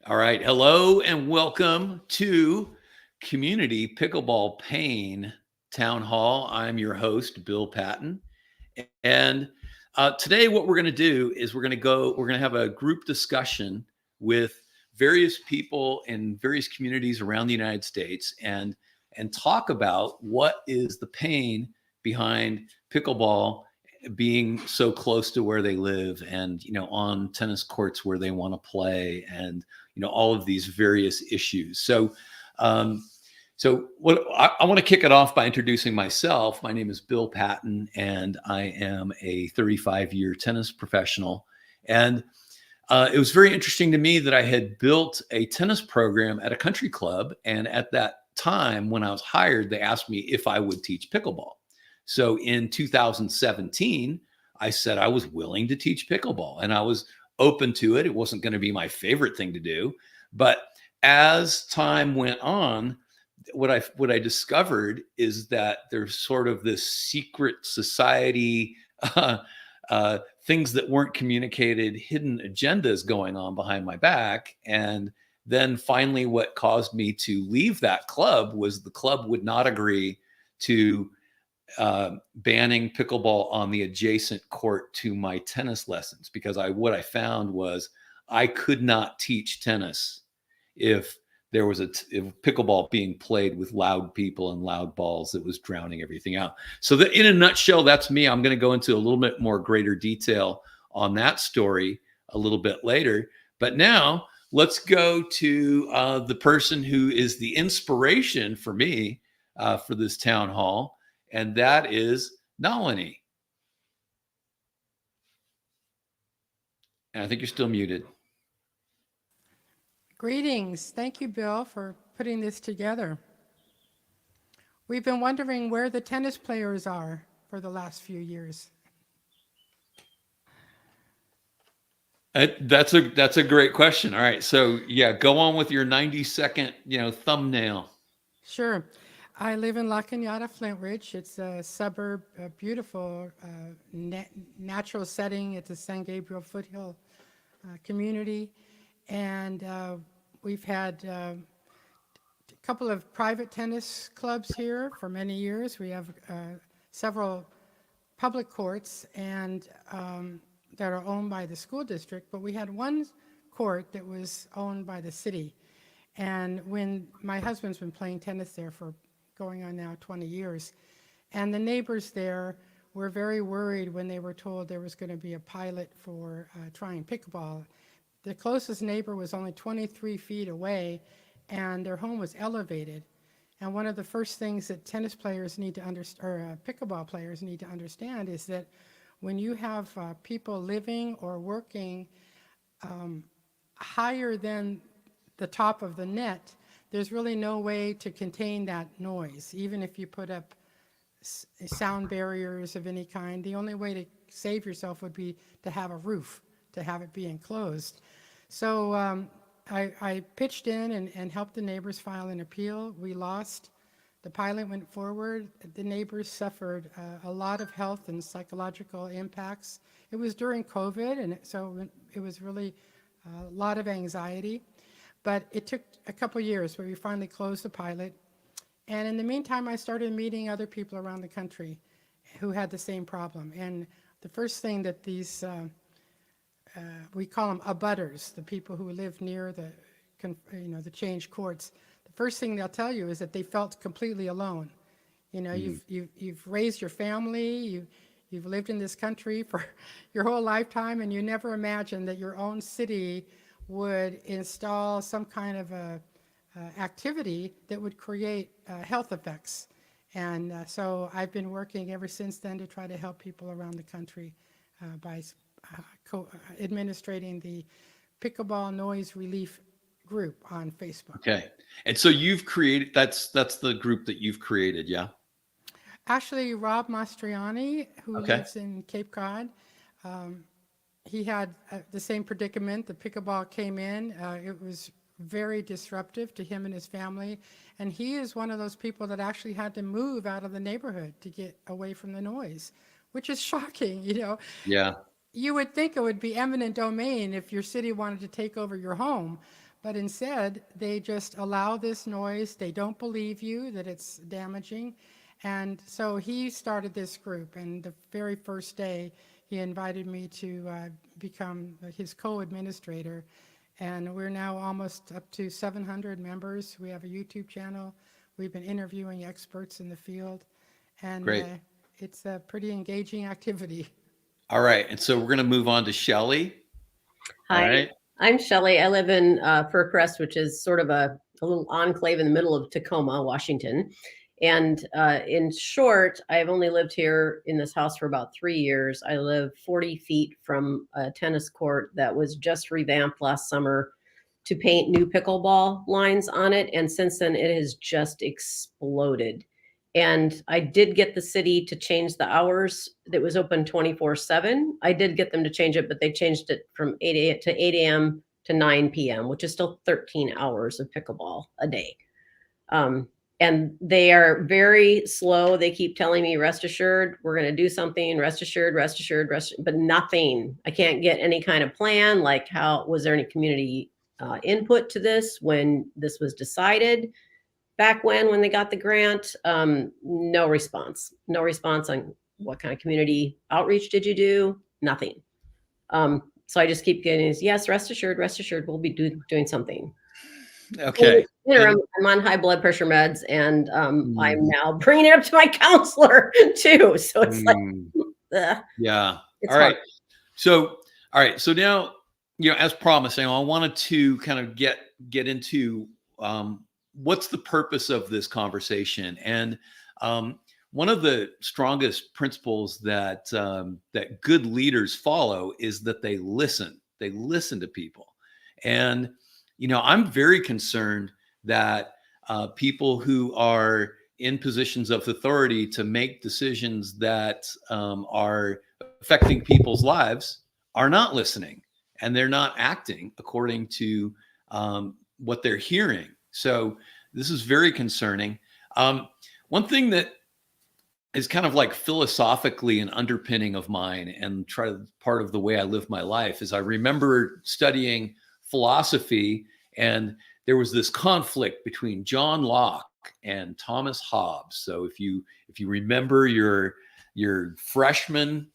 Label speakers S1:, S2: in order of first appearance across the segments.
S1: All right. Hello and welcome to Community Pickleball Pain Town Hall. I'm your host, Bill Patton. And today, what we're going to do is we're going to have a group discussion with various people in various communities around the United States and talk about what is the pain behind pickleball being so close to where they live and on tennis courts where they want to play and all of these various issues. So what I want to kick it off by introducing myself. My name is Bill Patton, and I am a 35-year tennis professional. And it was very interesting to me that I had built a tennis program at a country club. And at that time, when I was hired, they asked me if I would teach pickleball. So in 2017, I said I was willing to teach pickleball, and I was open to it. It wasn't going to be my favorite thing to do. But as time went on, what I discovered is that there's sort of this secret society, things that weren't communicated, hidden agendas going on behind my back. And then finally, what caused me to leave that club was the club would not agree to banning pickleball on the adjacent court to my tennis lessons, because what I found was I could not teach tennis if there was if pickleball being played with loud people and loud balls that was drowning everything out. So that, in a nutshell, that's me. I'm going to go into a little bit more greater detail on that story a little bit later. But now let's go to the person who is the inspiration for me for this town hall, and that is Nalini. And I think you're still muted.
S2: Greetings. Thank you, Bill, for putting this together. We've been wondering where the tennis players are for the last few years.
S1: That's a great question. All right, so yeah, go on with your 90-second thumbnail.
S2: Sure. I live in La Cañada, Flint Ridge. It's a suburb, a beautiful natural setting. It's a San Gabriel foothill community. And we've had a couple of private tennis clubs here for many years. We have several public courts and that are owned by the school district, but we had one court that was owned by the city. And when my husband's been playing tennis there for going on now 20 years, and the neighbors there were very worried when they were told there was going to be a pilot for trying pickleball. The closest neighbor was only 23 feet away, and their home was elevated. And one of the first things that tennis players need to understand, or pickleball players need to understand, is that when you have people living or working higher than the top of the net, there's really no way to contain that noise. Even if you put up sound barriers of any kind, the only way to save yourself would be to have a roof, to have it be enclosed. So I pitched in and helped the neighbors file an appeal. We lost. The pilot went forward. The neighbors suffered a lot of health and psychological impacts. It was during COVID, and so it was really a lot of anxiety. But it took a couple years, but we finally closed the pilot. And in the meantime, I started meeting other people around the country who had the same problem. And the first thing that these we call them abutters, the people who live near the change courts. The first thing they'll tell you is that they felt completely alone. You've raised your family, you've lived in this country for your whole lifetime, and you never imagined that your own city would install some kind of a activity that would create health effects. And so I've been working ever since then to try to help people around the country by administrating the Pickleball Noise Relief group on Facebook.
S1: Okay. And so you've created, that's the group that you've created, yeah?
S2: Actually, Rob Mastriani, who lives in Cape Cod, he had the same predicament. The pickleball came in. It was very disruptive to him and his family. And he is one of those people that actually had to move out of the neighborhood to get away from the noise, which is shocking,
S1: Yeah.
S2: You would think it would be eminent domain if your city wanted to take over your home, But instead, they just allow this noise. They don't believe you that it's damaging. And so he started this group, and the very first day, he invited me to become his co-administrator. And we're now almost up to 700 members. We have a YouTube channel. We've been interviewing experts in the field, and
S1: Great.
S2: it's a pretty engaging activity.
S1: All right. And so we're going to move on to Shelley. All
S3: Hi,
S1: right.
S3: I'm Shelley. I live in Fircrest, which is sort of a little enclave in the middle of Tacoma, Washington. And in short, I've only lived here in this house for about 3 years. I live 40 feet from a tennis court that was just revamped last summer to paint new pickleball lines on it. And since then, it has just exploded. And I did get the city to change the hours that was open 24/7. I did get them to change it, but they changed it from 8 a.m. to 8 a.m. to 9 p.m., which is still 13 hours of pickleball a day. And they are very slow. They keep telling me, rest assured, we're going to do something, rest assured, but nothing. I can't get any kind of plan. Like, how was there any community input to this when this was decided? Back when they got the grant, no response on what kind of community outreach did you do? Nothing. So I just keep getting this, yes, rest assured, we'll be doing something.
S1: Okay.
S3: I'm on high blood pressure meds, and I'm now bringing it up to my counselor too. So it's like,
S1: yeah.
S3: It's
S1: all right.
S3: hard.
S1: So, all right. So now, as promised, I wanted to kind of get into what's the purpose of this conversation. And one of the strongest principles that that good leaders follow is that they listen. They listen to people. And I'm very concerned that people who are in positions of authority to make decisions that are affecting people's lives are not listening, and they're not acting according to what they're hearing. So this is very concerning. One thing that is kind of like philosophically an underpinning of mine and part of the way I live my life is I remember studying philosophy, and there was this conflict between John Locke and Thomas Hobbes. So if you remember your freshman,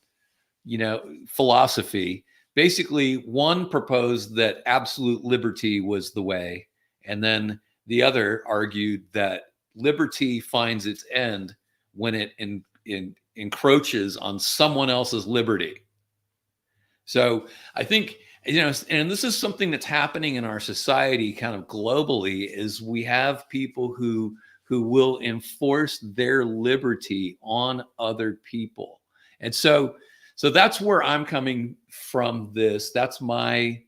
S1: philosophy, basically one proposed that absolute liberty was the way, and then the other argued that liberty finds its end when it encroaches on someone else's liberty. So I think, and this is something that's happening in our society kind of globally, is we have people who will enforce their liberty on other people. And so that's where I'm coming from this. That's my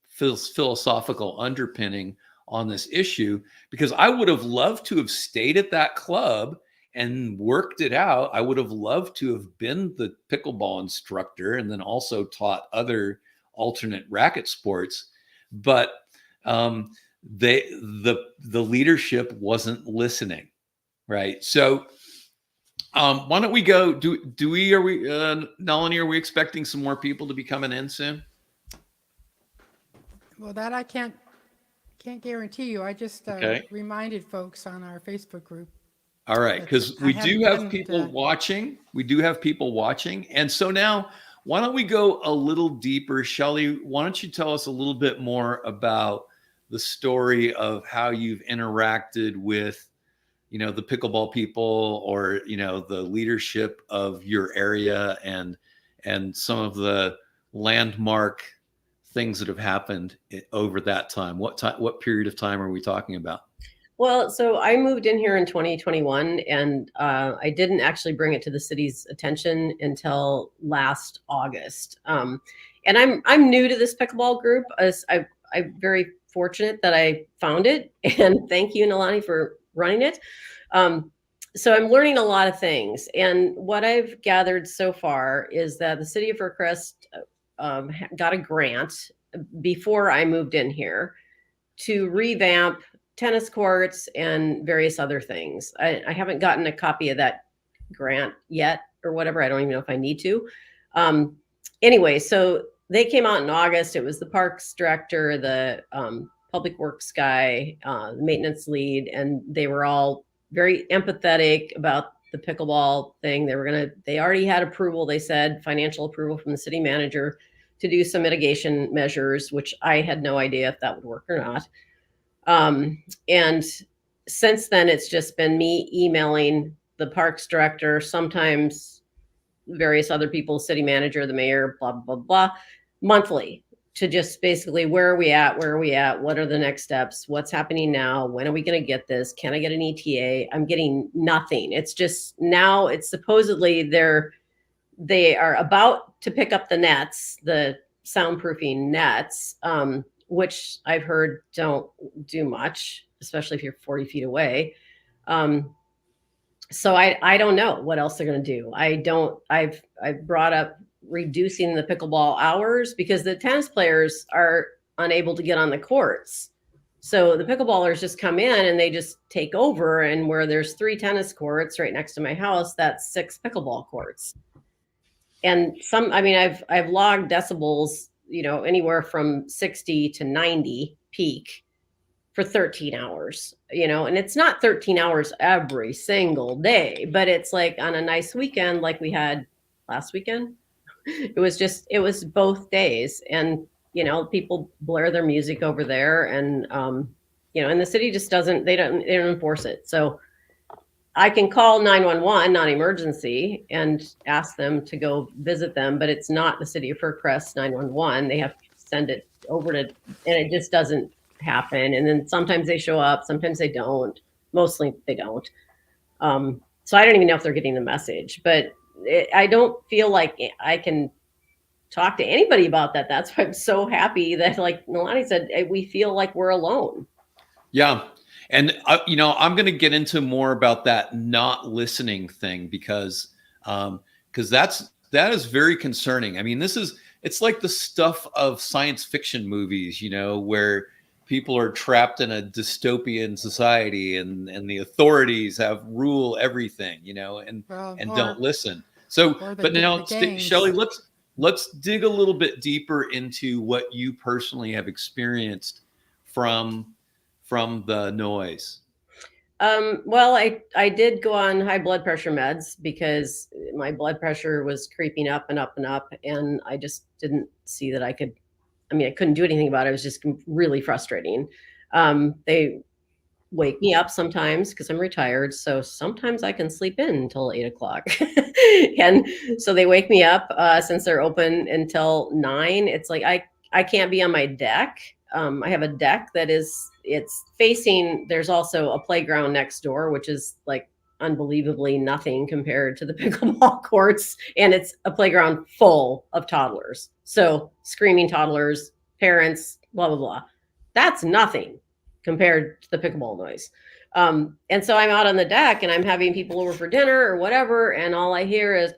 S1: philosophical underpinning on this issue, because I would have loved to have stayed at that club and worked it out. I would have loved to have been the pickleball instructor and then also taught other alternate racket sports, but the leadership wasn't listening, right? So why don't we go? Melanie, are we expecting some more people to be coming in soon?
S2: Well, that I can't guarantee you. I just reminded folks on our Facebook group.
S1: All right, because we do have people watching. We do have people watching. And so now, why don't we go a little deeper? Shelley, why don't you tell us a little bit more about the story of how you've interacted with, the pickleball people, or, the leadership of your area, and some of the landmark things that have happened over that time. What period of time are we talking about?
S3: Well, so I moved in here in 2021, and I didn't actually bring it to the city's attention until last August. And I'm new to this pickleball group. I'm very fortunate that I found it, and thank you, Nalani, for running it. So I'm learning a lot of things, and what I've gathered so far is that the city of Fircrest got a grant before I moved in here to revamp tennis courts and various other things. I haven't gotten a copy of that grant yet or whatever. I don't even know if I need to. Anyway, so they came out in August. It was the parks director, the public works guy, the maintenance lead, and they were all very empathetic about the pickleball thing. They already had approval, they said, financial approval from the city manager to do some mitigation measures, which I had no idea if that would work or not. And since then, it's just been me emailing the parks director, sometimes various other people, city manager, the mayor, blah, blah, blah, monthly, to just basically, where are we at? Where are we at? What are the next steps? What's happening now? When are we going to get this? Can I get an ETA? I'm getting nothing. It's just now it's supposedly they are about to pick up the nets, the soundproofing nets, which I've heard don't do much, especially if you're 40 feet away. So I don't know what else they're going to do. I've brought up reducing the pickleball hours because the tennis players are unable to get on the courts. So the pickleballers just come in and they just take over. And where there's 3 tennis courts right next to my house, that's 6 pickleball courts. And I've logged decibels, anywhere from 60 to 90 peak for 13 hours, and it's not 13 hours every single day, but it's like on a nice weekend, like we had last weekend. It was both days. And, people blare their music over there and, and the city just they don't enforce it. So I can call 911, non-emergency, and ask them to go visit them, but it's not the city of Fircrest 911. They have to send it over to, and it just doesn't happen. And then sometimes they show up, sometimes they don't. Mostly they don't. So I don't even know if they're getting the message, but I don't feel like I can talk to anybody about that. That's why I'm so happy that, like Nalani said, we feel like we're alone.
S1: Yeah. And, I'm going to get into more about that not listening thing because that is very concerning. I mean, it's like the stuff of science fiction movies, where people are trapped in a dystopian society and the authorities rule everything, and don't listen. So, but now, Shelley, let's dig a little bit deeper into what you personally have experienced from the noise.
S3: Well, I did go on high blood pressure meds because my blood pressure was creeping up and up and up. And I just didn't see that I couldn't do anything about it. It was just really frustrating. They wake me up sometimes because I'm retired. So sometimes I can sleep in until 8 o'clock. And so they wake me up since they're open until 9. It's like, I can't be on my deck. I have a deck it's facing, there's also a playground next door, which is like unbelievably nothing compared to the pickleball courts. And it's a playground full of toddlers. So screaming toddlers, parents, blah, blah, blah. That's nothing compared to the pickleball noise. And so I'm out on the deck and I'm having people over for dinner or whatever. And all I hear is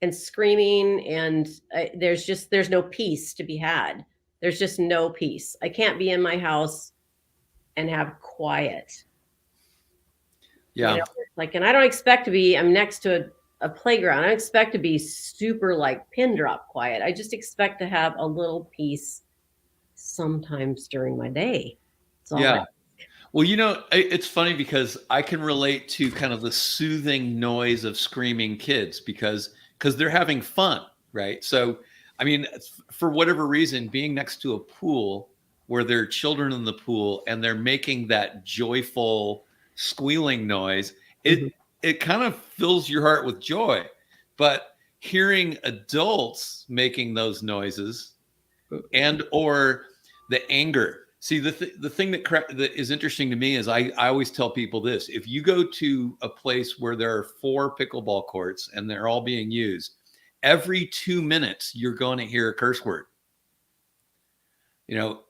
S3: and screaming. And there's no peace to be had. There's just no peace. I can't be in my house and have quiet.
S1: Yeah.
S3: And I don't expect to be, I'm next to a playground. I don't expect to be super like pin drop quiet. I just expect to have a little peace sometimes during my day.
S1: Yeah. Well, it's funny because I can relate to kind of the soothing noise of screaming kids because they're having fun, right? So, I mean, for whatever reason, being next to a pool where there are children in the pool and they're making that joyful squealing noise, it kind of fills your heart with joy. But hearing adults making those noises and or the anger. See, the thing that is interesting to me is I always tell people this. If you go to a place where there are 4 pickleball courts and they're all being used, every 2 minutes, you're going to hear a curse word,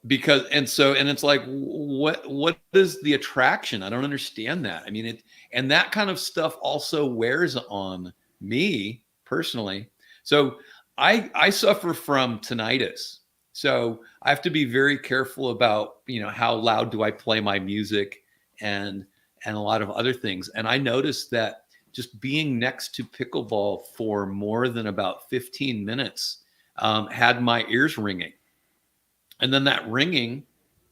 S1: because, and it's like, what is the attraction? I don't understand that. I mean, and that kind of stuff also wears on me personally. So I suffer from tinnitus. So I have to be very careful about, how loud do I play my music and a lot of other things. And I noticed that just being next to pickleball for more than about 15 minutes had my ears ringing, and then that ringing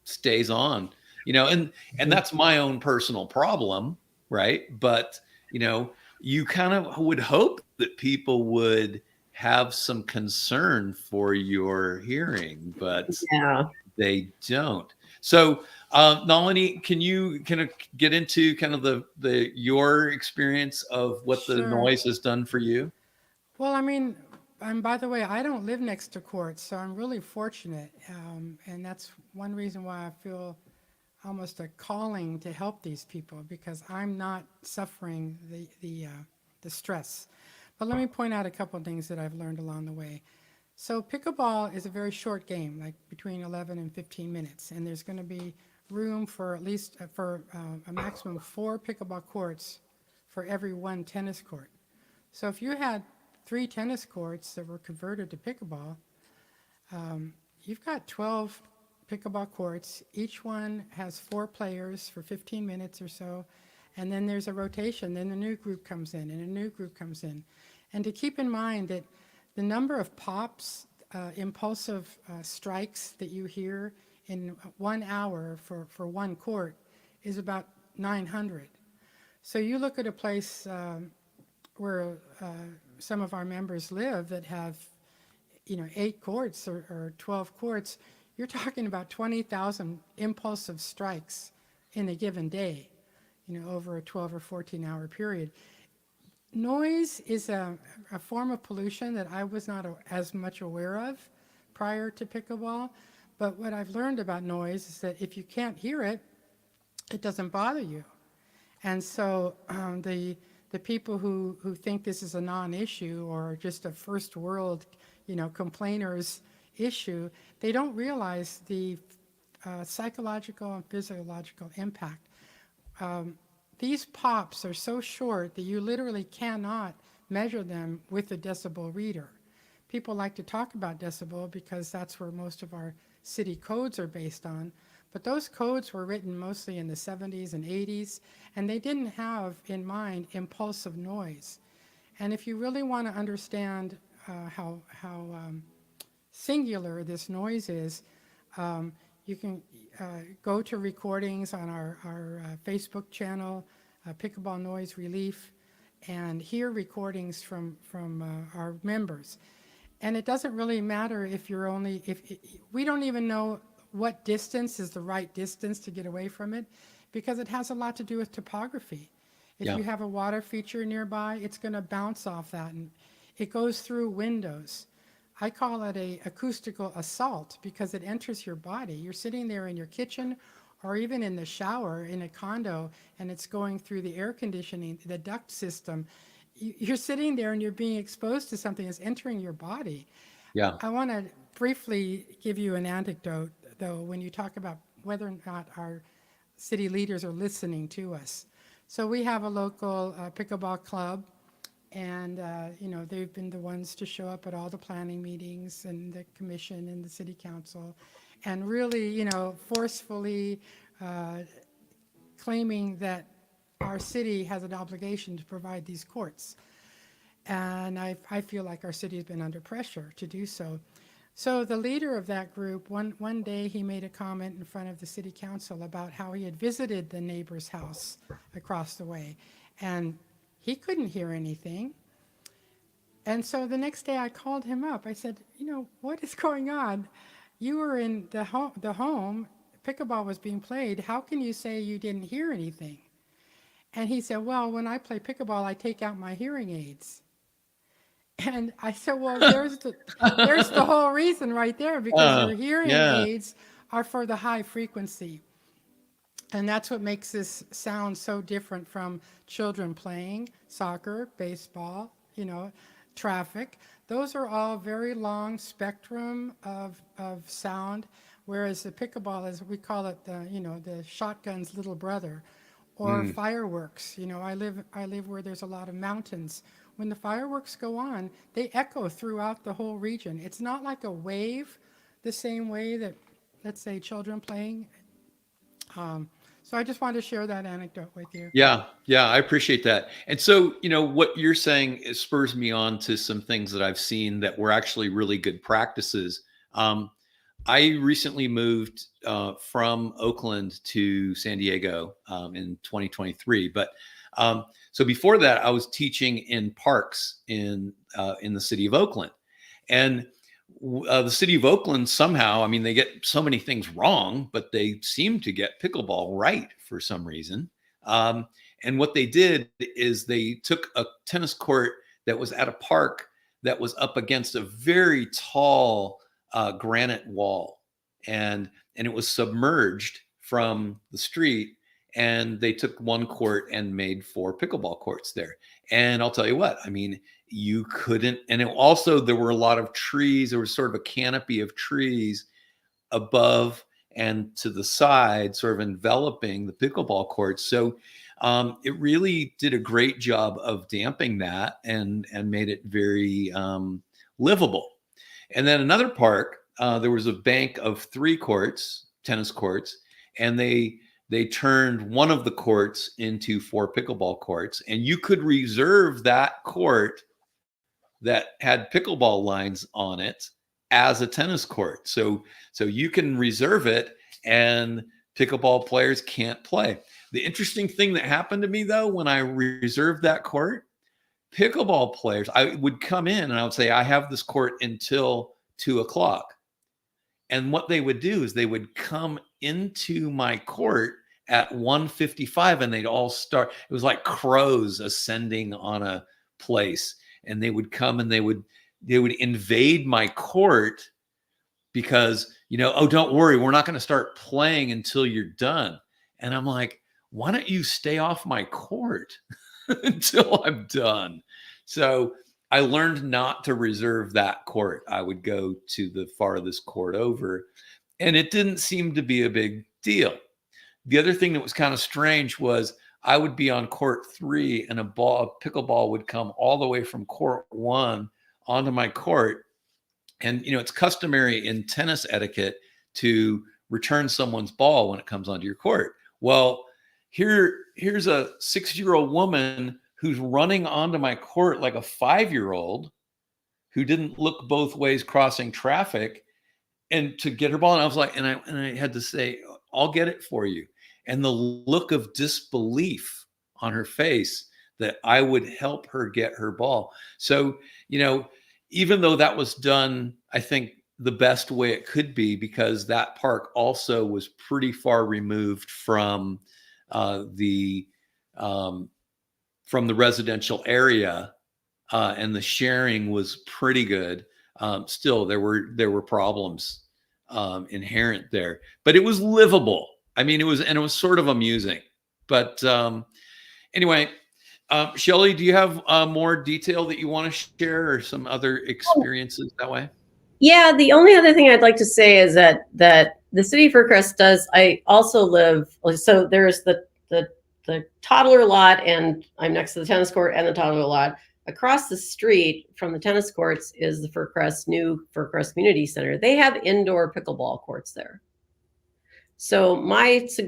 S1: stays on, and that's my own personal problem, right? But you kind of would hope that people would have some concern for your hearing, but
S3: Yeah.
S1: they don't. So, Nalini, can you kind of get into kind of the your experience of what the
S2: Sure.
S1: noise has done for you?
S2: Well, I mean, and by the way, I don't live next to courts, so I'm really fortunate, and that's one reason why I feel almost a calling to help these people because I'm not suffering the stress. But let me point out a couple of things that I've learned along the way. So pickleball is a very short game, like between 11 and 15 minutes, and there's going to be room for at least for a maximum of 4 pickleball courts for every 1 tennis court. So if you had 3 tennis courts that were converted to pickleball, you've got 12 pickleball courts. Each one has 4 players for 15 minutes or so, and then there's a rotation. Then a new group comes in, and a new group comes in. And to keep in mind that the number of pops, impulsive strikes that you hear in 1 hour for 1 court is about 900. So you look at a place where some of our members live that have 8 courts or 12 courts, you're talking about 20,000 impulsive strikes in a given day, over a 12 or 14-hour period. Noise is a form of pollution that I was not as much aware of prior to pickleball, but what I've learned about noise is that if you can't hear it, it doesn't bother you. And so the people who think this is a non-issue or just a first world, complainers issue, they don't realize the psychological and physiological impact. These pops are so short that you literally cannot measure them with a decibel reader. People like to talk about decibel because that's where most of our city codes are based on. But those codes were written mostly in the 70s and 80s, and they didn't have in mind impulsive noise. And if you really want to understand how singular this noise is, you can go to recordings on our Facebook channel, Pickleball Noise Relief, and hear recordings from our members. And it doesn't really matter if you're only, if we don't even know what distance is the right distance to get away from it, because it has a lot to do with topography. If
S1: Yeah.
S2: you have a water feature nearby, it's going to bounce off that, and it goes through windows. I call it a acoustical assault because it enters your body. You're sitting there in your kitchen or even in the shower in a condo, and it's going through the air conditioning, the duct system. You're sitting there and you're being exposed to something that's entering your body.
S1: Yeah.
S2: I want to briefly give you an anecdote, though, when you talk about whether or not our city leaders are listening to us. So we have a local pickleball club, and they've been the ones to show up at all the planning meetings and the commission and the city council, and really, forcefully claiming that our city has an obligation to provide these courts. And I feel like our city has been under pressure to do so. So the leader of that group, one day he made a comment in front of the city council about how he had visited the neighbor's house across the way, and he couldn't hear anything. And so the next day I called him up. I said, what is going on? You were in the home, pickleball was being played. How can you say you didn't hear anything? And he said, well, when I play pickleball, I take out my hearing aids. And I said, well, there's the whole reason right there, because your hearing
S1: Yeah.
S2: aids are for the high frequency. And that's what makes this sound so different from children playing soccer, baseball, traffic. Those are all very long spectrum of sound, whereas the pickleball is, we call it the shotgun's little brother, or fireworks. I live where there's a lot of mountains. When the fireworks go on, they echo throughout the whole region. It's not like a wave, the same way that, let's say, children playing So I just wanted to share that anecdote with you.
S1: Yeah, yeah, I appreciate that. And so, what you're saying spurs me on to some things that I've seen that were actually really good practices. Um, I recently moved from Oakland to San Diego in 2023, but so before that, I was teaching in parks in the city of Oakland, and the city of Oakland somehow, I mean, they get so many things wrong, but they seem to get pickleball right for some reason. Um, and what they did is they took a tennis court that was at a park that was up against a very tall granite wall, and it was submerged from the street. And they took one court and made 4 pickleball courts there. And I'll tell you what, I mean, you couldn't, and also there were a lot of trees. There was sort of a canopy of trees above and to the side, sort of enveloping the pickleball courts. So it really did a great job of damping that and made it very livable. And then another park, there was a bank of 3 courts, tennis courts, and they turned one of the courts into 4 pickleball courts, and you could reserve that court that had pickleball lines on it as a tennis court. So you can reserve it and pickleball players can't play. The interesting thing that happened to me though, when I reserved that court, pickleball players, I would come in and I would say, I have this court until 2:00. And what they would do is they would come into my court at 1:55 and they'd all start. It was like crows ascending on a place, and they would come and they would invade my court because, oh, don't worry, we're not going to start playing until you're done. And I'm like, why don't you stay off my court until I'm done? So I learned not to reserve that court. I would go to the farthest court over, and it didn't seem to be a big deal. The other thing that was kind of strange was I would be on court 3 and a pickleball would come all the way from court 1 onto my court. And, it's customary in tennis etiquette to return someone's ball when it comes onto your court. Well, here's a 6-year-old woman who's running onto my court like a 5-year-old who didn't look both ways crossing traffic and to get her ball. And I was like, and I had to say, I'll get it for you. And the look of disbelief on her face that I would help her get her ball. So, even though that was done, I think the best way it could be, because that park also was pretty far removed from the residential area, and the sharing was pretty good. Still, there were problems inherent there, but it was livable. I mean, it was sort of amusing. But anyway, Shelley, do you have more detail that you want to share, or some other experiences that way?
S3: Yeah, the only other thing I'd like to say is that the city of Fircrest does. I also live, so there's the toddler lot, and I'm next to the tennis court and the toddler lot. Across the street from the tennis courts is the new Fircrest Community Center. They have indoor pickleball courts there. So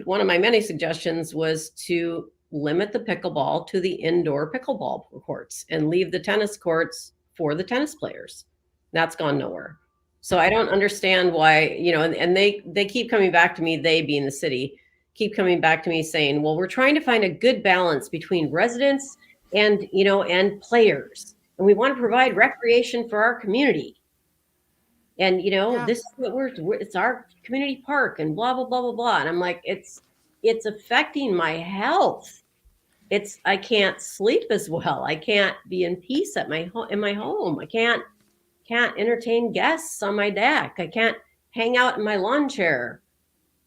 S3: one of my many suggestions was to limit the pickleball to the indoor pickleball courts and leave the tennis courts for the tennis players. That's gone nowhere. So I don't understand why, and they keep coming back to me, they being the city, keep coming back to me saying, well, we're trying to find a good balance between residents and players. And we want to provide recreation for our community. And, this is what it's our community park and blah, blah, blah, blah, blah. And I'm like, it's affecting my health. I can't sleep as well. I can't be in peace in my home. I can't entertain guests on my deck. I can't hang out in my lawn chair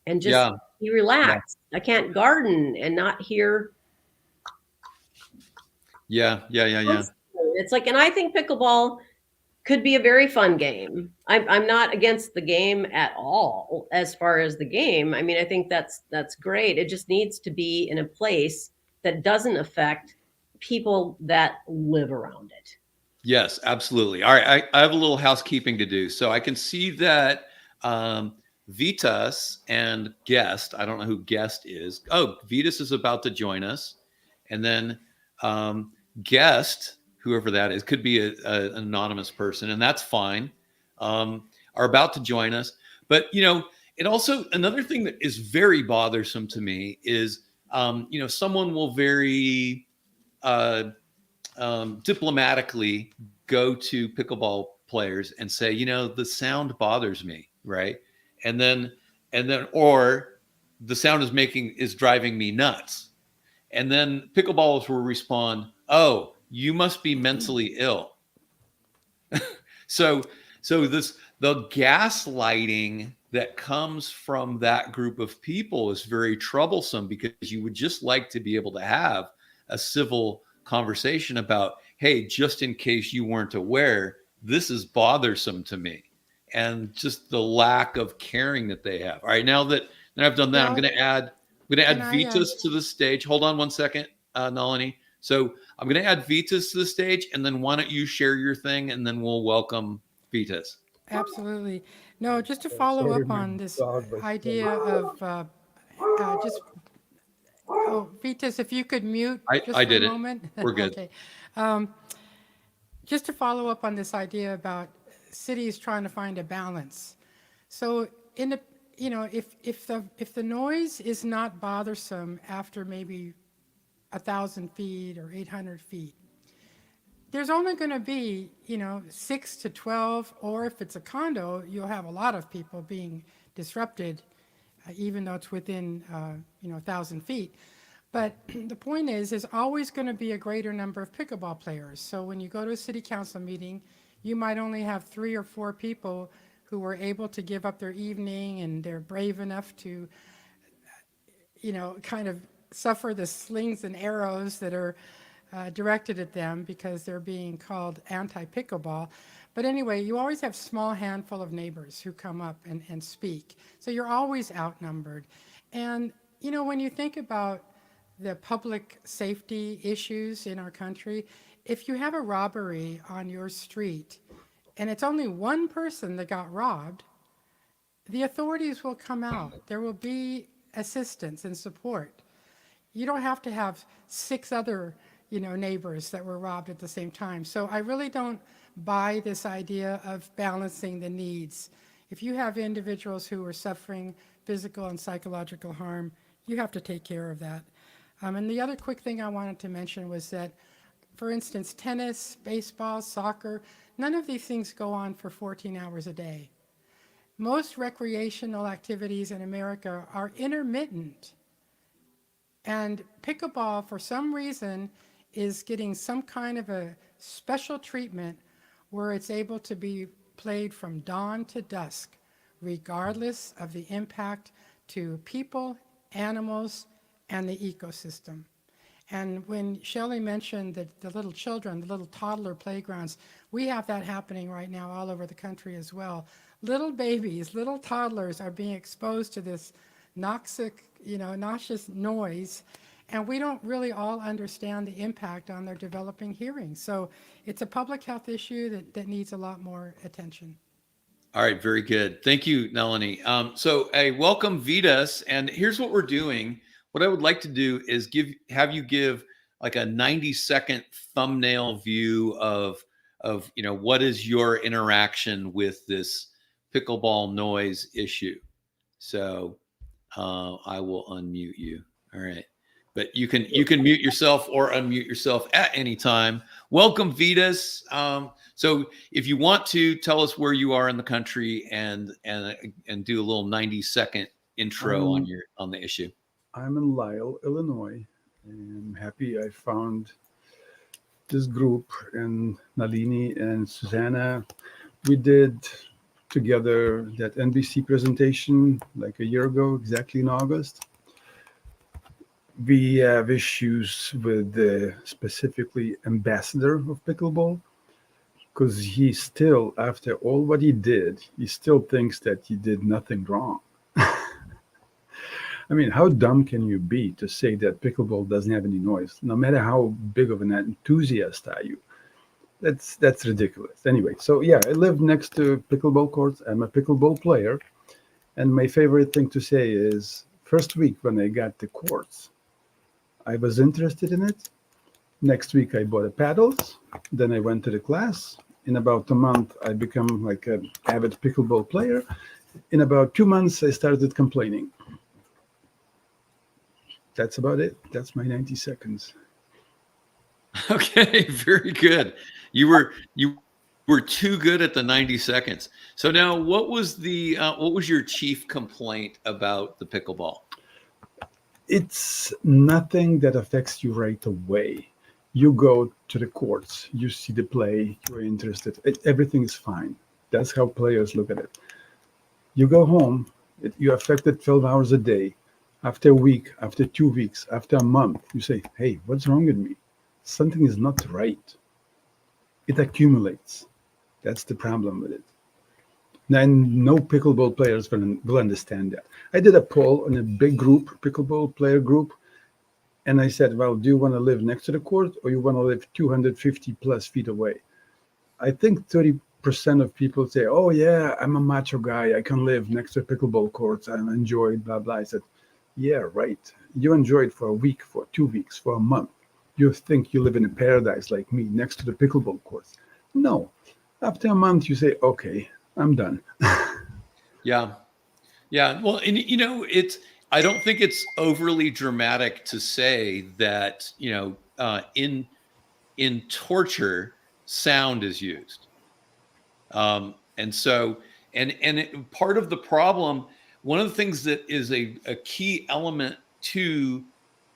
S3: and just be relaxed. Yeah. I can't garden and not hear.
S1: Yeah.
S3: It's like, and I think pickleball could be a very fun game. I'm not against the game at all as far as the game. I mean, I think that's great. It just needs to be in a place that doesn't affect people that live around it.
S1: Yes, absolutely. All right. I have a little housekeeping to do. So I can see that Vitas and Guest. I don't know who Guest is. Oh, Vitas is about to join us, and then Guest, whoever that is, could be an anonymous person, and that's fine. Are about to join us, but it also, another thing that is very bothersome to me is someone will very diplomatically go to pickleball players and say, the sound bothers me, right? And then, or the sound is driving me nuts. And then pickleballers will respond, oh, you must be mentally ill. So, the gaslighting that comes from that group of people is very troublesome, because you would just like to be able to have a civil conversation about, hey, just in case you weren't aware, this is bothersome to me, and just the lack of caring that they have. All right, now that I've done that,
S2: Well,
S1: I'm going to add Vitas to the stage. Hold on one second, Nalini. So I'm going to add Vitas to the stage, and then why don't you share your thing, and then we'll welcome Vitas.
S2: absolutely. No, just to follow
S4: Sorry,
S2: up
S4: my
S2: on this
S4: dog was
S2: idea of just, oh, Vitas, if you could mute just
S1: I
S2: for a
S1: did it.
S2: moment.
S1: We're good.
S2: Okay. Just to follow up on this idea about cities trying to find a balance. So in the, if the noise is not bothersome after maybe 1,000 feet or 800 feet, there's only going to be 6 to 12, or if it's a condo, you'll have a lot of people being disrupted, even though it's within 1,000 feet. But the point is, there's always going to be a greater number of pickleball players. So when you go to a city council meeting, you might only have 3 or 4 people who were able to give up their evening, and they're brave enough to, kind of suffer the slings and arrows that are directed at them because they're being called anti-pickleball. But anyway, you always have small handful of neighbors who come up and speak. So you're always outnumbered. And, when you think about the public safety issues in our country, if you have a robbery on your street and it's only one person that got robbed, the authorities will come out. There will be assistance and support. You don't have to have 6 other neighbors that were robbed at the same time. So I really don't buy this idea of balancing the needs. If you have individuals who are suffering physical and psychological harm, you have to take care of that. And the other quick thing I wanted to mention was that, for instance, tennis, baseball, soccer, none of these things go on for 14 hours a day. Most recreational activities in America are intermittent. And pickleball, for some reason, is getting some kind of a special treatment where it's able to be played from dawn to dusk, regardless of the impact to people, animals, and the ecosystem. And when Shelley mentioned that the little children, the little toddler playgrounds, we have that happening right now all over the country as well. Little babies, little toddlers are being exposed to this noxious noise, and we don't really all understand the impact on their developing hearing. So it's a public health issue that needs a lot more attention.
S1: All right, very good. Thank you, Nalini. So I welcome Vitas, and here's what we're doing. What I would like to do is have you give like a 90-second thumbnail view of what is your interaction with this pickleball noise issue. So I will unmute you. All right. But you can mute yourself or unmute yourself at any time. Welcome, Vitas. So if you want to tell us where you are in the country and do a little 90-second intro on the issue.
S4: I'm in Lisle, Illinois, and I'm happy I found this group, and Nalini and Susanna. We did together that NBC presentation like a year ago, exactly in August. We have issues with the specifically ambassador of pickleball, because he still, after all what he did, he still thinks that he did nothing wrong. I mean, how dumb can you be to say that pickleball doesn't have any noise, no matter how big of an enthusiast are you? That's ridiculous. Anyway, so yeah, I live next to pickleball courts. I'm a pickleball player, And my favorite thing to say is, first week when I got the courts, I was interested in it. Next week I bought the paddles. Then I went to the class. In about a month, I become like an avid pickleball player. In about 2 months, I started complaining. That's about it. That's my 90 seconds.
S1: Okay, very good. You were too good at the 90 seconds. So now, what was your chief complaint about the pickleball?
S4: It's nothing that affects you right away. You go to the courts, you see the play, you're interested. Everything is fine. That's how players look at it. You go home, you're affected 12 hours a day. After a week, after 2 weeks, after a month, you say, hey, what's wrong with me? Something is not right. It accumulates. That's the problem with it. And no pickleball players will understand that. I did a poll on a big group, pickleball player group, and I said, well, do you want to live next to the court or you want to live 250 plus feet away? I think 30% of people say, oh, yeah, I'm a macho guy. I can live next to pickleball courts. I enjoy it, blah, blah. I said, yeah, right. You enjoy it for a week, for 2 weeks, for a month. You think you live in a paradise like me next to the pickleball courts. No. After a month, you say, okay, I'm done.
S1: Yeah. Yeah. Well, and I don't think it's overly dramatic to say that, in torture, sound is used. And so, part of the problem, one of the things that is a key element to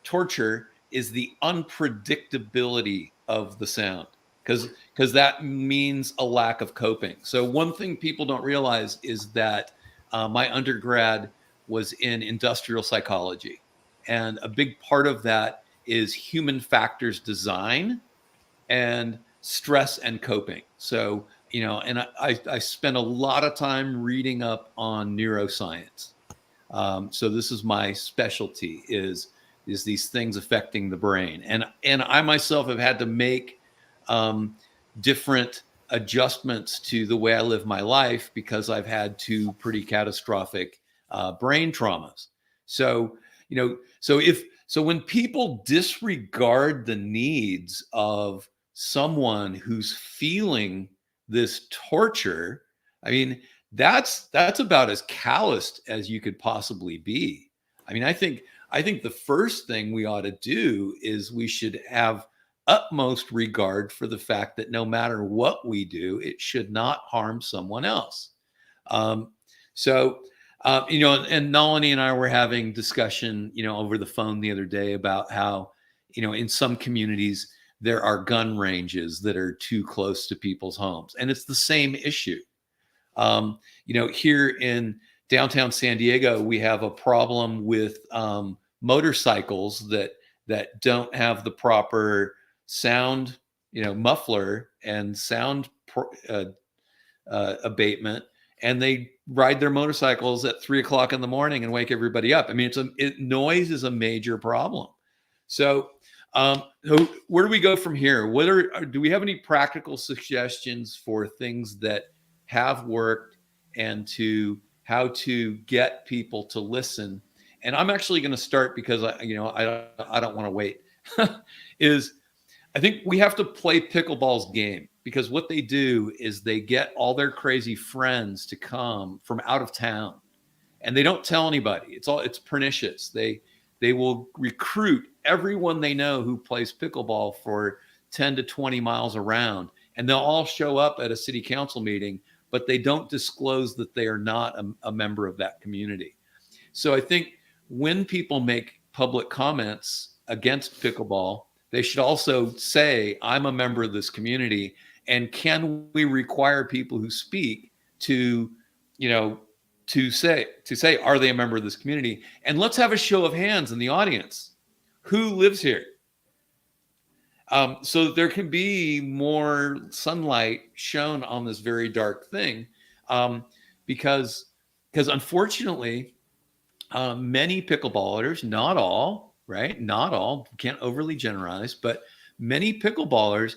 S1: torture is the unpredictability of the sound, because that means a lack of coping. So one thing people don't realize is that my undergrad was in industrial psychology, and a big part of that is human factors design and stress and coping. So, and I spent a lot of time reading up on neuroscience. So this is my specialty, is these things affecting the brain. And I myself have had to make different adjustments to the way I live my life because I've had two pretty catastrophic brain traumas. So, so when people disregard the needs of someone who's feeling this torture, I mean, that's about as calloused as you could possibly be. I mean, I think the first thing we ought to do is we should have utmost regard for the fact that no matter what we do, it should not harm someone else. So, and Nalini and I were having discussion, over the phone the other day about how, in some communities, there are gun ranges that are too close to people's homes. And it's the same issue. Here in downtown San Diego, we have a problem with motorcycles that don't have the proper sound, muffler and sound abatement, and they ride their motorcycles at 3 o'clock in the morning and wake everybody up. I mean, noise is a major problem. So, where do we go from here? Do we have any practical suggestions for things that have worked and to how to get people to listen? And I'm actually going to start because I don't want to wait. I think we have to play pickleball's game, because what they do is they get all their crazy friends to come from out of town, and they don't tell anybody. It's pernicious. They will recruit everyone they know who plays pickleball for 10 to 20 miles around, and they'll all show up at a city council meeting, but they don't disclose that they are not a member of that community. So I think when people make public comments against pickleball, they should also say, I'm a member of this community, and can we require people who speak to say, are they a member of this community? And let's have a show of hands in the audience. Who lives here? So that there can be more sunlight shown on this very dark thing, because unfortunately, many pickleballers, not all, right? Not all, can't overly generalize, but many pickleballers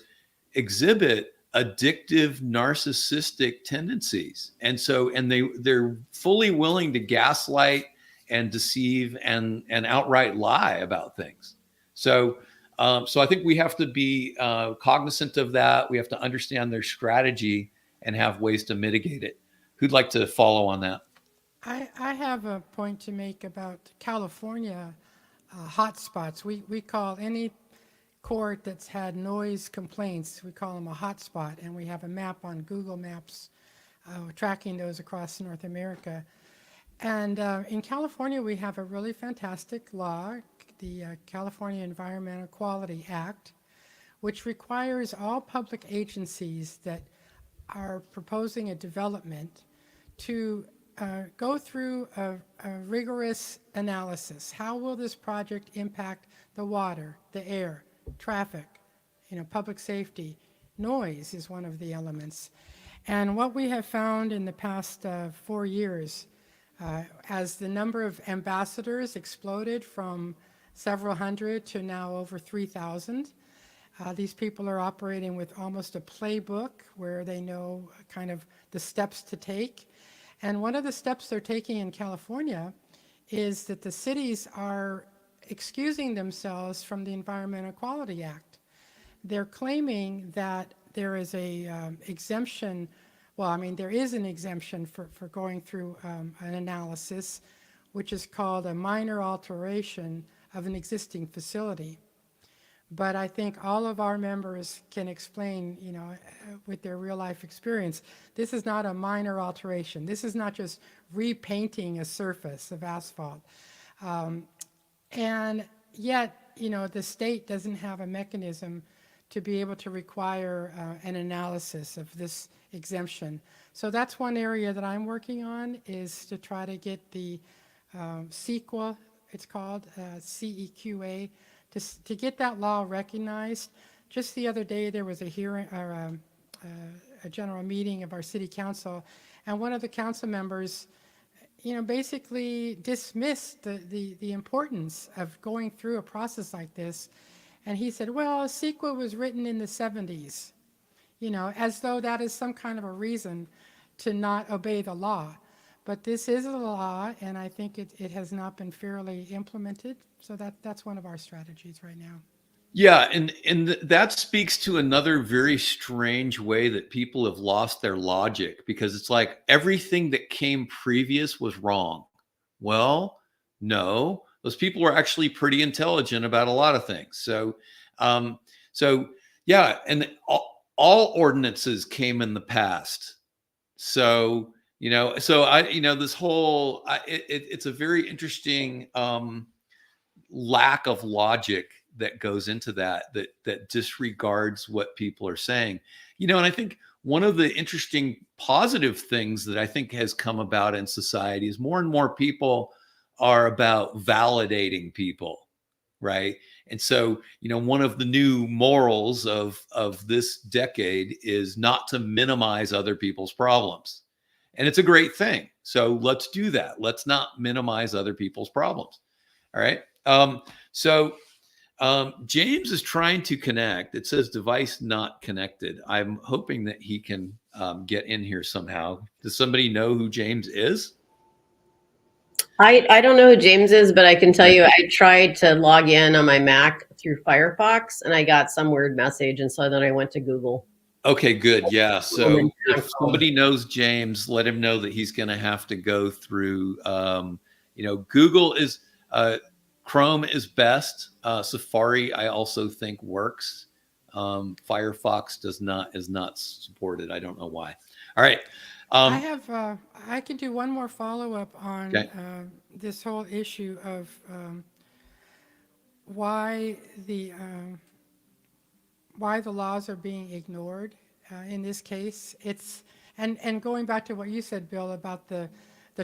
S1: exhibit addictive narcissistic tendencies. And so, and they're fully willing to gaslight and deceive and outright lie about things. So so I think we have to be cognizant of that. We have to understand their strategy and have ways to mitigate it. Who'd like to follow on that?
S2: I have a point to make about California hotspots. We call any court that's had noise complaints, we call them a hotspot, and we have a map on Google Maps tracking those across North America. And in California, we have a really fantastic law, the California Environmental Quality Act, which requires all public agencies that are proposing a development to go through a rigorous analysis. How will this project impact the water, the air, traffic, public safety? Noise is one of the elements. And what we have found in the past 4 years, as the number of ambassadors exploded from several hundred to now over 3,000, these people are operating with almost a playbook where they know kind of the steps to take. And one of the steps they're taking in California is that the cities are excusing themselves from the Environmental Quality Act. They're claiming that there is a exemption. Well, I mean, there is an exemption for going through an analysis, which is called a minor alteration of an existing facility. But I think all of our members can explain, with their real life experience, this is not a minor alteration. This is not just repainting a surface of asphalt. And yet, the state doesn't have a mechanism to be able to require an analysis of this exemption. So that's one area that I'm working on, is to try to get the CEQA, it's called, CEQA, to get that law recognized. Just the other day, there was a hearing, or a general meeting of our city council, and one of the council members, basically dismissed the importance of going through a process like this. And he said, well, CEQA was written in the 70s, as though that is some kind of a reason to not obey the law. But this is a law, and I think it has not been fairly implemented. So that's one of our strategies right now.
S1: Yeah, and that speaks to another very strange way that people have lost their logic, because it's like everything that came previous was wrong. Well, no, those people were actually pretty intelligent about a lot of things. So, yeah, and all ordinances came in the past. So, this whole it's a very interesting lack of logic that goes into that disregards what people are saying. And I think one of the interesting positive things that I think has come about in society is more and more people are about validating people, right? And so, one of the new morals of this decade is not to minimize other people's problems. And it's a great thing. So let's do that. Let's not minimize other people's problems. All right. James is trying to connect. It says device not connected. I'm hoping that he can get in here somehow. Does somebody know who James is?
S3: I don't know who James is, but I can tell you I tried to log in on my Mac through Firefox, and I got some weird message, and so then I went to Google.
S1: Okay, good. Yeah. So if somebody knows James, let him know that he's going to have to go through, Google is, Chrome is best. Safari, I also think works. Firefox is not supported. I don't know why. All right.
S2: I can do one more follow-up on this whole issue of why the laws are being ignored in this case. And going back to what you said, Bill, about the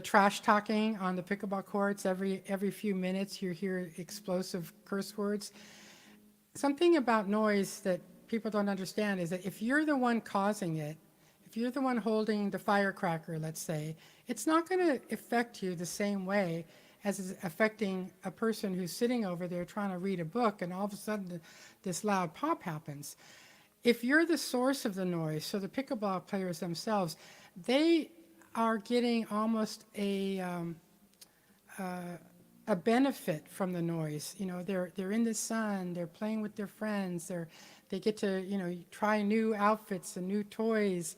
S2: trash talking on the pickleball courts. Every few minutes you hear explosive curse words. Something about noise that people don't understand is that if you're the one causing it, if you're the one holding the firecracker, let's say, it's not going to affect you the same way as it's affecting a person who's sitting over there trying to read a book, and all of a sudden this loud pop happens. if you're the source of the noise, so the pickleball players themselves, they are getting almost a benefit from the noise. You know, they're in the sun, they're playing with their friends, they get to, you know, try new outfits and new toys,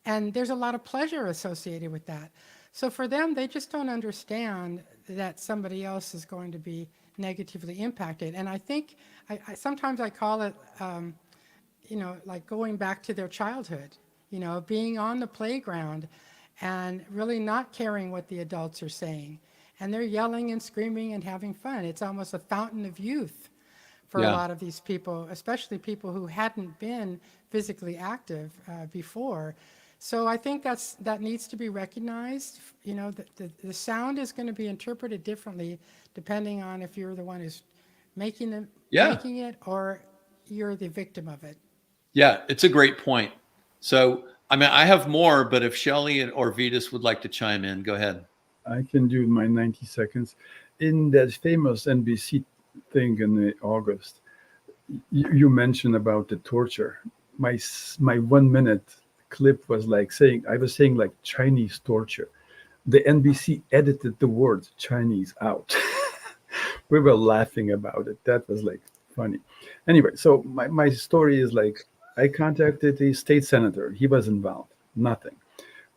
S2: and there's a lot of pleasure associated with that. So for them, they just don't understand that somebody else is going to be negatively impacted. And I think sometimes I call it, you know, like going back to their childhood, you know, being on the playground and really not caring what the adults are saying. And they're yelling and screaming and having fun. It's almost a fountain of youth for a
S1: Yeah.
S2: lot of these people, especially people who hadn't been physically active before. So I think that needs to be recognized. You know, the sound is going to be interpreted differently depending on if you're the one who's making it or you're the victim of it.
S1: Yeah, it's a great point. So, I mean, I have more, but if Shelley or Vitas would like to chime in, go ahead.
S4: I can do my 90 seconds. In that famous NBC thing in August, you mentioned about the torture. My 1 minute clip was like saying, I was saying like Chinese torture. The NBC edited the word Chinese out. We were laughing about it. That was like funny. Anyway, so my story is like, I contacted the state senator. He was involved. Nothing.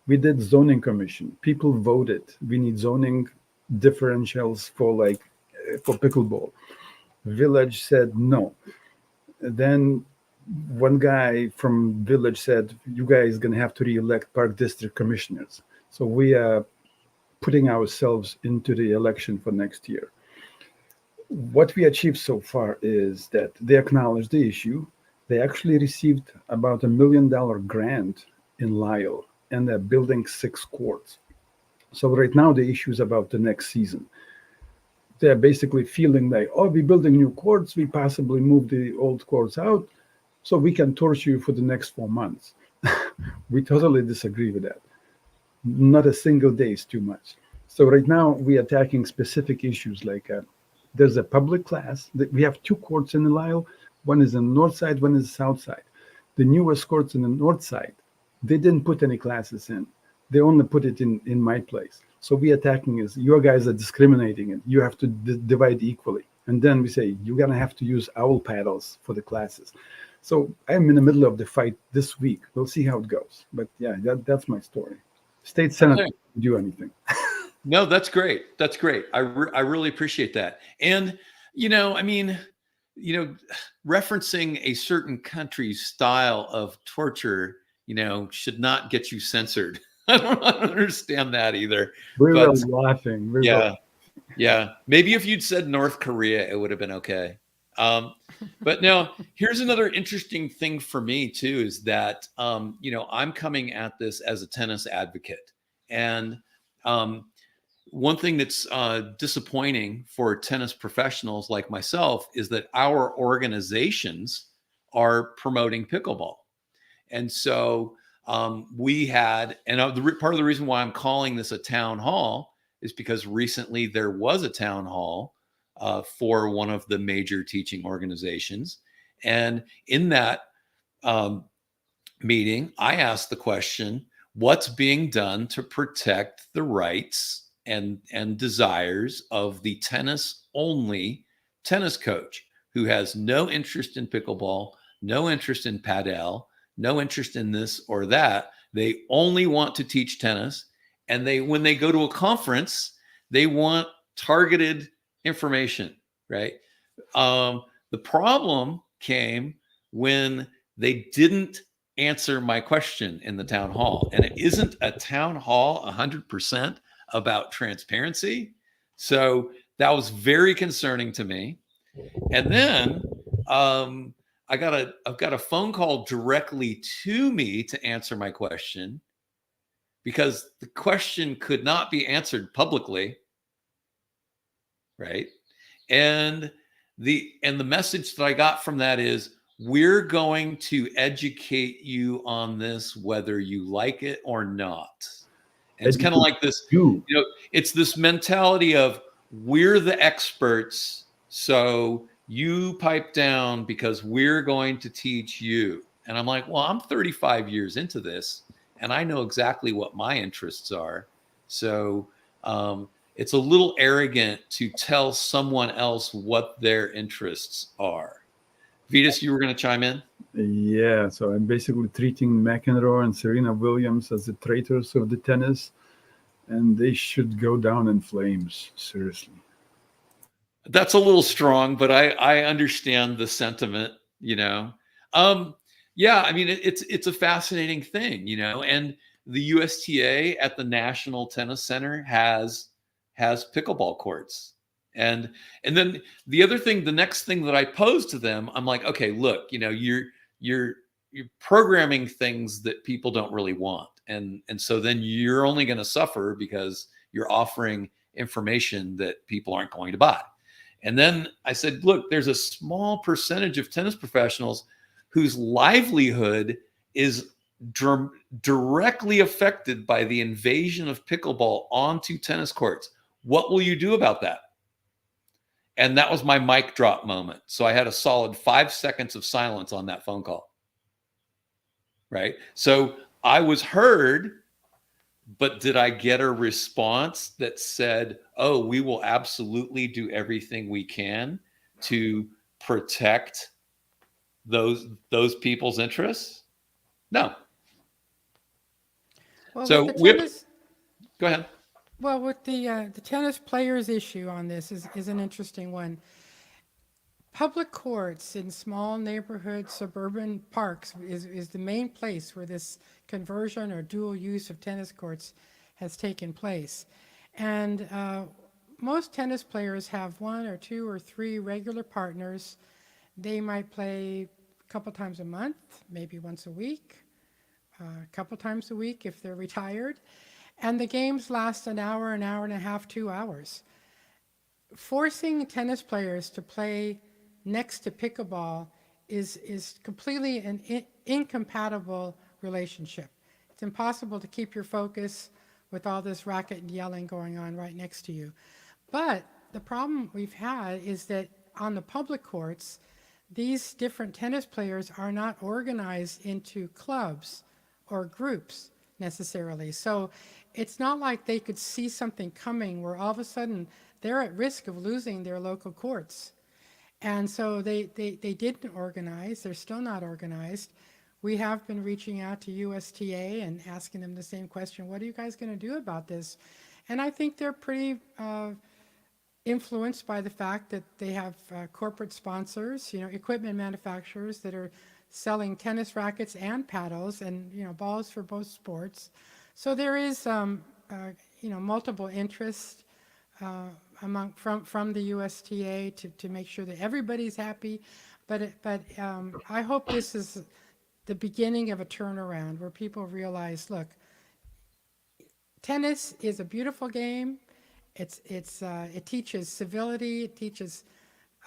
S4: We did zoning commission. People voted. We need zoning differentials for pickleball. Village said no. Then one guy from village said, you guys gonna have to re-elect park district commissioners. So we are putting ourselves into the election for next year. What we achieved so far is that they acknowledged the issue. They actually received about $1 million grant in Lyle, and they're building 6 courts. So right now the issue is about the next season. They're basically feeling like, oh, we're building new courts, we possibly move the old courts out, so we can torture you for the next 4 months. We totally disagree with that. Not a single day is too much. So right now we are attacking specific issues like there's a public class. We have 2 courts in the Lyle. One is on the north side, one is the south side. The newest courts in the north side, they didn't put any classes in. They only put it in my place. So we attacking is, your guys are discriminating it. You have to divide equally. And then we say, you're going to have to use owl paddles for the classes. So I'm in the middle of the fight this week. We'll see how it goes. But yeah, that's my story. State Senate
S1: Okay.
S4: didn't do anything.
S1: No, that's great. That's great. I really appreciate that. And, you know, I mean, you know, referencing a certain country's style of torture, you know, should not get you censored. I don't understand that either.
S4: We were
S1: But
S4: laughing.
S1: yeah. Maybe if you'd said North Korea, it would have been okay. But now here's another interesting thing for me too, is that, you know, I'm coming at this as a tennis advocate. And one thing that's disappointing for tennis professionals like myself is that our organizations are promoting pickleball. And so we had, and part of the reason why I'm calling this a town hall is because recently there was a town hall for one of the major teaching organizations. And in that meeting, I asked the question, what's being done to protect the rights and desires of the tennis-only tennis coach who has no interest in pickleball, no interest in padel, no interest in this or that. They only want to teach tennis. And when they go to a conference, they want targeted information, right? The problem came when they didn't answer my question in the town hall. And it isn't a town hall 100% about transparency. So that was very concerning to me. And then I've got a phone call directly to me to answer my question, because the question could not be answered publicly, right? And the message that I got from that is, we're going to educate you on this whether you like it or not. And it's kind of like this, you know, it's this mentality of, we're the experts, so you pipe down because we're going to teach you. And I'm like, well, I'm 35 years into this and I know exactly what my interests are. So it's a little arrogant to tell someone else what their interests are. Vitas, you were going to chime in?
S4: Yeah, so I'm basically treating McEnroe and Serena Williams as the traitors of the tennis, and they should go down in flames, seriously.
S1: That's a little strong, but I understand the sentiment, you know. Yeah, I mean it's a fascinating thing, you know, and the USTA at the National Tennis Center has pickleball courts. And then the other thing, the next thing that I pose to them, I'm like, okay, look, you know, you're programming things that people don't really want. And so then you're only going to suffer because you're offering information that people aren't going to buy. And then I said, look, there's a small percentage of tennis professionals whose livelihood is directly affected by the invasion of pickleball onto tennis courts. What will you do about that? And that was my mic drop moment. So I had a solid 5 seconds of silence on that phone call. Right? So I was heard, but did I get a response that said, oh, we will absolutely do everything we can to protect those people's interests? No.
S2: Well,
S1: So
S2: with the tennis,
S1: go ahead.
S2: well, with the tennis players issue on this is an interesting one. Public courts in small neighborhood suburban parks is the main place where this conversion or dual use of tennis courts has taken place. And most tennis players have 1 or 2 or 3 regular partners. They might play a couple times a month, maybe once a week, a couple times a week if they're retired. And the games last an hour and a half, 2 hours. Forcing tennis players to play next to pickleball is completely an incompatible relationship. It's impossible to keep your focus with all this racket and yelling going on right next to you. But the problem we've had is that on the public courts, these different tennis players are not organized into clubs or groups necessarily. So it's not like they could see something coming where all of a sudden they're at risk of losing their local courts. And so they didn't organize. They're still not organized. We have been reaching out to USTA and asking them the same question, what are you guys going to do about this? And I think they're pretty influenced by the fact that they have corporate sponsors, you know, equipment manufacturers that are selling tennis rackets and paddles and, you know, balls for both sports. So there is, you know, multiple interests from the USTA to make sure that everybody's happy. But I hope this is the beginning of a turnaround where people realize, look, tennis is a beautiful game. It teaches civility. It teaches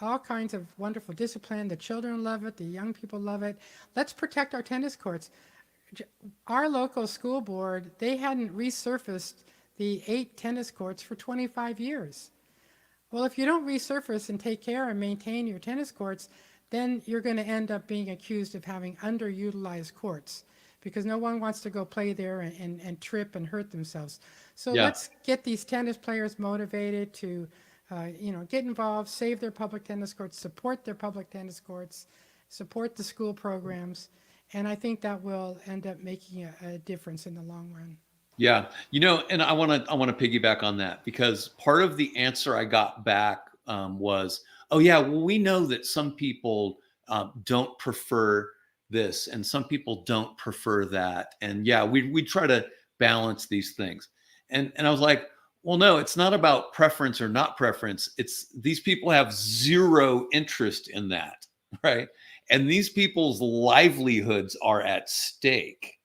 S2: all kinds of wonderful discipline. The children love it. The young people love it. Let's protect our tennis courts. Our local school board, they hadn't resurfaced the 8 tennis courts for 25 years. Well, if you don't resurface and take care and maintain your tennis courts, then you're going to end up being accused of having underutilized courts because no one wants to go play there and trip and hurt themselves. So let's get these tennis players motivated to, you know, get involved, save their public tennis courts, support their public tennis courts, support the school programs, and I think that will end up making a difference in the long run.
S1: Yeah, you know, and I want to piggyback on that because part of the answer I got back was, oh yeah, well we know that some people don't prefer this and some people don't prefer that, and yeah, we try to balance these things, and I was like, well, no, it's not about preference or not preference. It's these people have zero interest in that, right? And these people's livelihoods are at stake.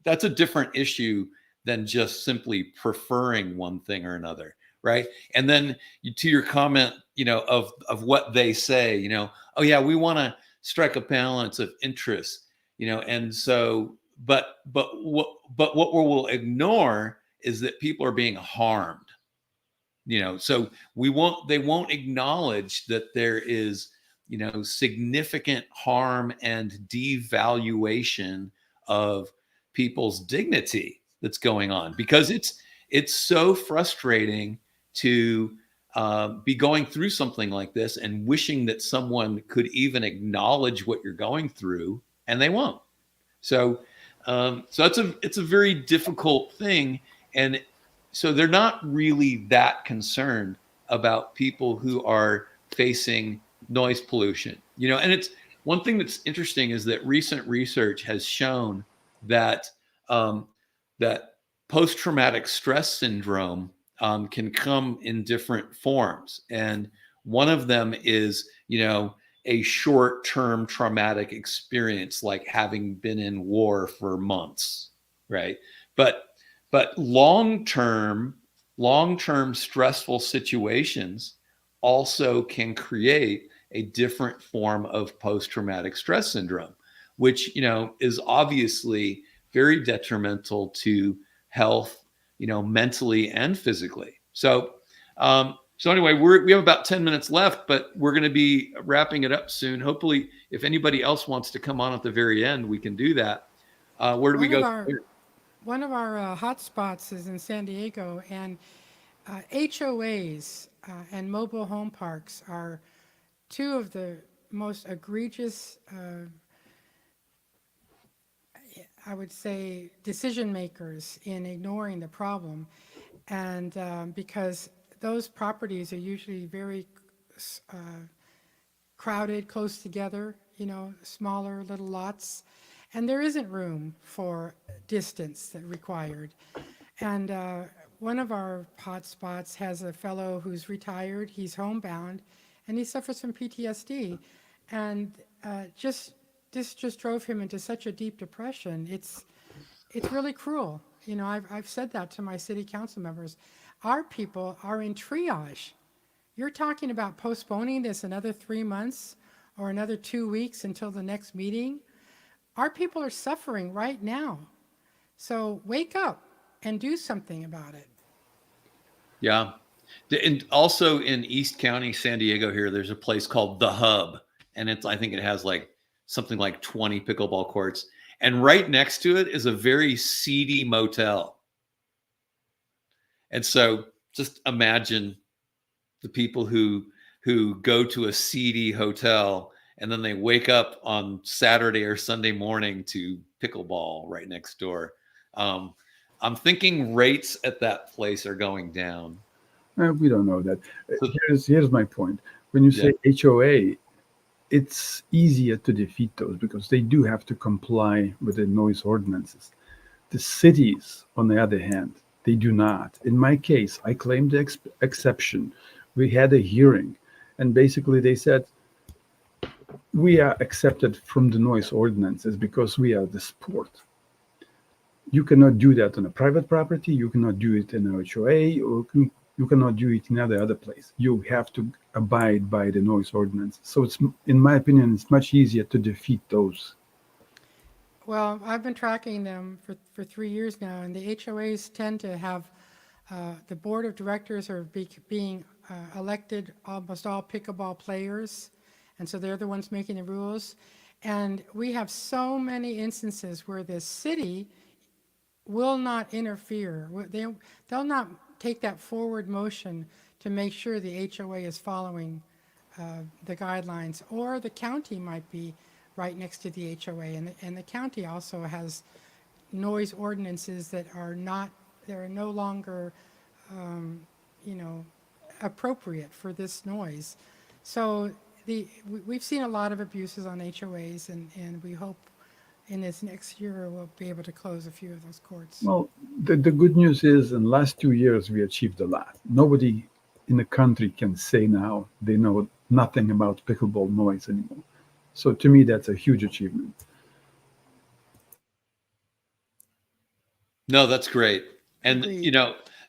S1: That's a different issue than just simply preferring one thing or another, right? And then to your comment, you know, of what they say, you know, oh yeah, we want to strike a balance of interests, you know, and so, but what we'll ignore is that people are being harmed, you know, so they won't acknowledge that there is, significant harm and devaluation of people's dignity that's going on, because it's so frustrating to be going through something like this and wishing that someone could even acknowledge what you're going through, and they won't. So, so it's a very difficult thing, and so they're not really that concerned about people who are facing noise pollution. And it's one thing that's interesting is that recent research has shown that that post-traumatic stress syndrome can come in different forms, and one of them is a short-term traumatic experience, like having been in war for months, right? But long-term stressful situations also can create a different form of post-traumatic stress syndrome, which is obviously very detrimental to health, mentally and physically. So anyway, we have about 10 minutes left, but we're going to be wrapping it up soon. Hopefully, if anybody else wants to come on at the very end, we can do that. Where do we go?
S2: One of our hot spots is in San Diego, and HOAs and mobile home parks are two of the most egregious, I would say, decision makers in ignoring the problem. And because those properties are usually very crowded, close together, smaller little lots, and there isn't room for distance that required. And one of our hot spots has a fellow who's retired. He's homebound, and he suffers from PTSD, and this just drove him into such a deep depression. It's really cruel. I've said that to my city council members. Our people are in triage. You're talking about postponing this another 3 months or another 2 weeks until the next meeting. Our people are suffering right now. So wake up and do something about it.
S1: Yeah. And also in East County, San Diego here, there's a place called The Hub. And I think it has like something like 20 pickleball courts. And right next to it is a very seedy motel. And so just imagine the people who go to a seedy hotel and then they wake up on Saturday or Sunday morning to pickleball right next door. I'm thinking rates at that place are going down.
S4: We don't know that.
S1: So,
S4: Here's my point. When you say HOA, it's easier to defeat those because they do have to comply with the noise ordinances. The cities, on the other hand, they do not. In my case, I claimed the exception. We had a hearing, and basically they said, we are accepted from the noise ordinances because we are the sport. You cannot do that on a private property. You cannot do it in a HOA, or you cannot do it in other place. You have to abide by the noise ordinance. So it's, in my opinion, it's much easier to defeat those.
S2: Well, I've been tracking them for 3 years now, and the HOAs tend to have the board of directors are being elected almost all pickleball players, and so they're the ones making the rules. And we have so many instances where the city will not interfere. They'll not take that forward motion to make sure the HOA is following the guidelines, or the county might be right next to the HOA, and the county also has noise ordinances that are no longer appropriate for this noise. So we've seen a lot of abuses on HOAs, and we hope in this next year we'll be able to close a few of those courts.
S4: Well, the good news is in the last 2 years we achieved a lot. Nobody in the country can say now they know nothing about pickleball noise anymore. So to me, that's a huge achievement.
S1: No, that's great. And
S2: Agreed.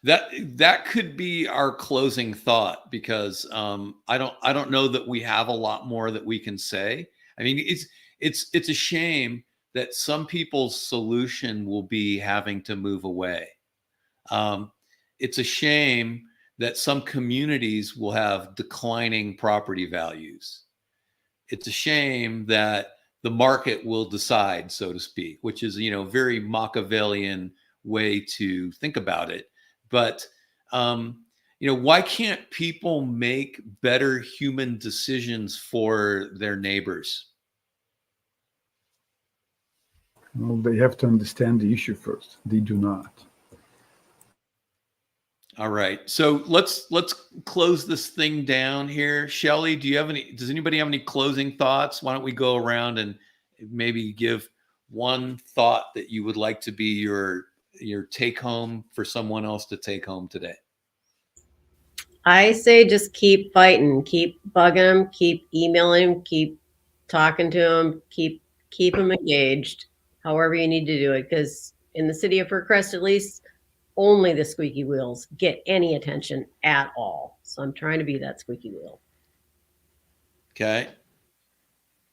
S1: that could be our closing thought, because I don't know that we have a lot more that we can say. I mean, it's a shame that some people's solution will be having to move away. It's a shame that some communities will have declining property values. it's a shame that the market will decide, so to speak, which is, very Machiavellian way to think about it. But, why can't people make better human decisions for their neighbors?
S4: Well, they have to understand the issue first. They do not.
S1: All right. So let's close this thing down here. Shelley, does anybody have any closing thoughts? Why don't we go around and maybe give one thought that you would like to be your take home for someone else to take home today?
S3: I say just keep fighting, keep bugging them, keep emailing them, keep talking to them, keep them engaged, however you need to do it. Because in the city of Fircrest, at least, only the squeaky wheels get any attention at all. So I'm trying to be that squeaky wheel.
S1: Okay.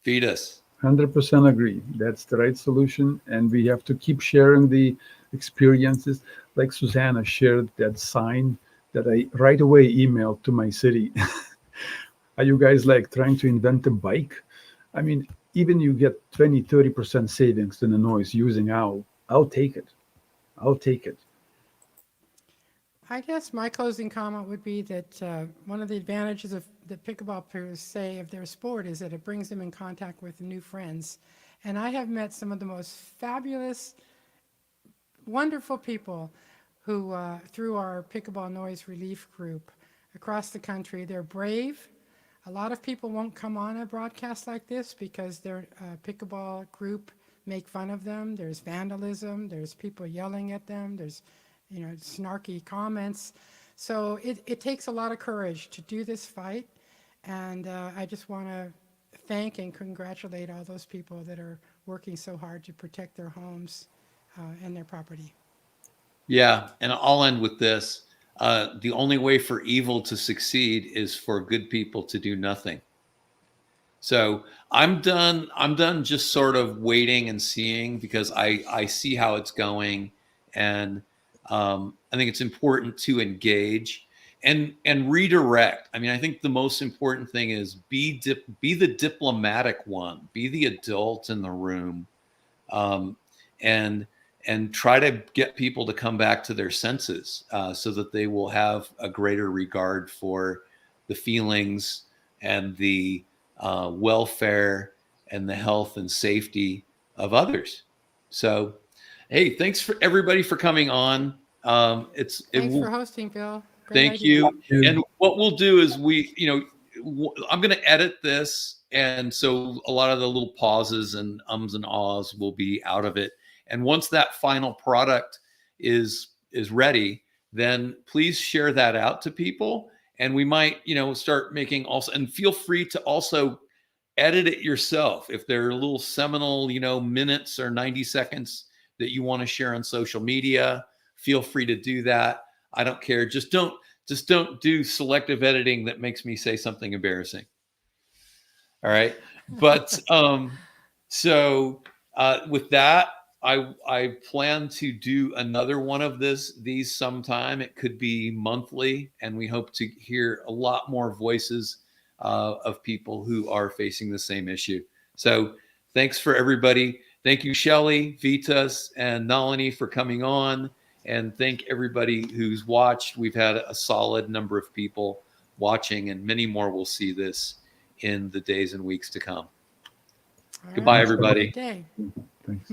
S1: Feed us.
S4: 100% agree. That's the right solution. And we have to keep sharing the experiences. Like Susanna shared that sign that I right away emailed to my city. Are you guys like trying to invent a bike? I mean, even you get 20-30% savings in the noise using owl. I'll take it. I'll take it.
S2: I guess my closing comment would be that one of the advantages of the pickleball players say of their sport is that it brings them in contact with new friends. And I have met some of the most fabulous, wonderful people who, through our pickleball noise relief group across the country, they're brave. A lot of people won't come on a broadcast like this because their pickleball group make fun of them. There's vandalism. There's people yelling at them. There's snarky comments. So it takes a lot of courage to do this fight. And I just want to thank and congratulate all those people that are working so hard to protect their homes and their property.
S1: Yeah. And I'll end with this. The only way for evil to succeed is for good people to do nothing. So I'm done just sort of waiting and seeing, because I see how it's going. And I think it's important to engage and redirect. I mean, I think the most important thing is be the diplomatic one, be the adult in the room, and try to get people to come back to their senses, so that they will have a greater regard for the feelings and the welfare and the health and safety of others. So, hey, thanks for everybody for coming on.
S2: Thanks for hosting, Bill. Great
S1: Thank
S2: idea.
S1: you. And what we'll do is I'm going to edit this. And so a lot of the little pauses and ums and ahs will be out of it. And once that final product is ready, then please share that out to people. And we might, start making also, and feel free to also edit it yourself. If there are little seminal, minutes or 90 seconds that you want to share on social media, feel free to do that. I don't care. Just don't do selective editing that makes me say something embarrassing. All right. But so with that, I plan to do another one of these sometime. It could be monthly, and we hope to hear a lot more voices of people who are facing the same issue. So thanks for everybody. Thank you, Shelley, Vitas, and Nalini for coming on. And thank everybody who's watched. We've had a solid number of people watching, and many more will see this in the days and weeks to come.
S2: All
S1: Goodbye,
S2: right.
S1: everybody.
S2: Good day.
S4: Thanks.